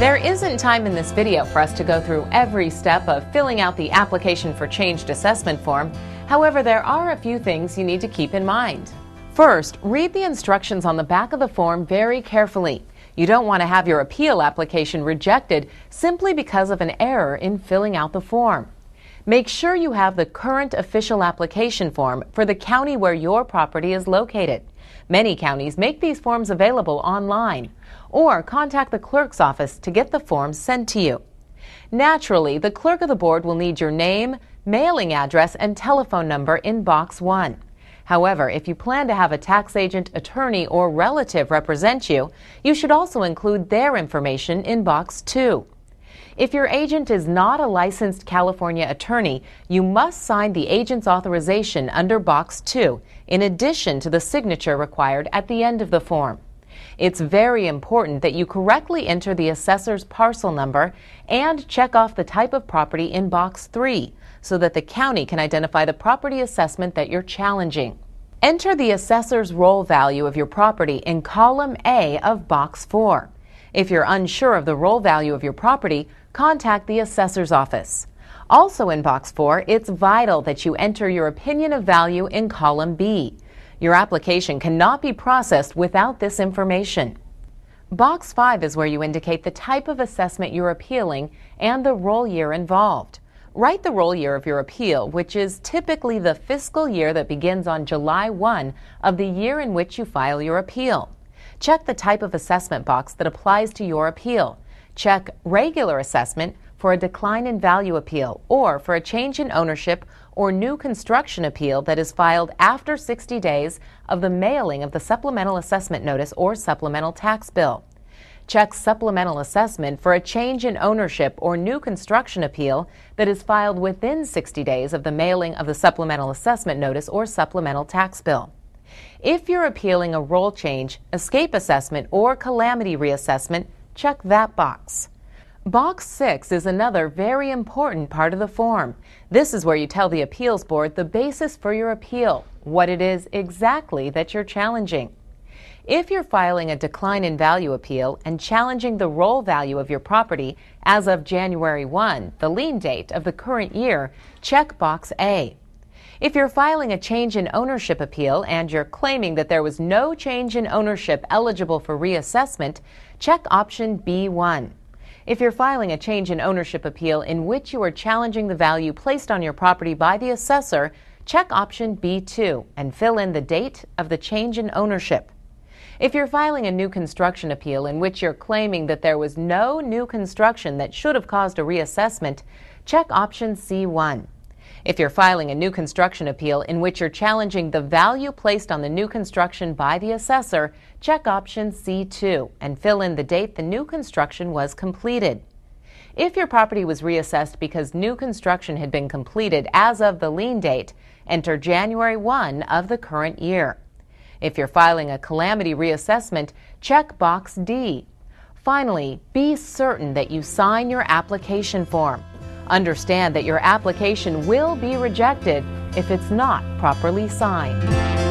There isn't time in this video for us to go through every step of filling out the application for changed assessment form. However, there are a few things you need to keep in mind. First, read the instructions on the back of the form very carefully. You don't want to have your appeal application rejected simply because of an error in filling out the form. Make sure you have the current official application form for the county where your property is located. Many counties make these forms available online, or contact the clerk's office to get the forms sent to you. Naturally, the clerk of the board will need your name, mailing address, and telephone number in Box 1. However, if you plan to have a tax agent, attorney, or relative represent you, you should also include their information in Box 2. If your agent is not a licensed California attorney, you must sign the agent's authorization under Box 2, in addition to the signature required at the end of the form. It's very important that you correctly enter the assessor's parcel number and check off the type of property in Box 3 so that the county can identify the property assessment that you're challenging. Enter the assessor's roll value of your property in column A of Box 4. If you're unsure of the roll value of your property, contact the assessor's office. Also in Box 4, it's vital that you enter your opinion of value in column B. Your application cannot be processed without this information. Box 5 is where you indicate the type of assessment you're appealing and the roll year involved. Write the roll year of your appeal, which is typically the fiscal year that begins on July 1 of the year in which you file your appeal. Check the type of assessment box that applies to your appeal. Check regular assessment for a decline in value appeal or for a change in ownership or new construction appeal that is filed after 60 days of the mailing of the supplemental assessment notice or supplemental tax bill. Check supplemental assessment for a change in ownership or new construction appeal that is filed within 60 days of the mailing of the supplemental assessment notice or supplemental tax bill. If you're appealing a roll change, escape assessment, or calamity reassessment, check that box. Box 6 is another very important part of the form. This is where you tell the appeals board the basis for your appeal, what it is exactly that you're challenging. If you're filing a decline in value appeal and challenging the roll value of your property as of January 1, the lien date of the current year, check Box A. If you're filing a change in ownership appeal and you're claiming that there was no change in ownership eligible for reassessment, check option B1. If you're filing a change in ownership appeal in which you are challenging the value placed on your property by the assessor, check option B2 and fill in the date of the change in ownership. If you're filing a new construction appeal in which you're claiming that there was no new construction that should have caused a reassessment, check option C1. If you're filing a new construction appeal in which you're challenging the value placed on the new construction by the assessor, check option C2 and fill in the date the new construction was completed. If your property was reassessed because new construction had been completed as of the lien date, enter January 1 of the current year. If you're filing a calamity reassessment, check Box D. Finally, be certain that you sign your application form. Understand that your application will be rejected if it's not properly signed.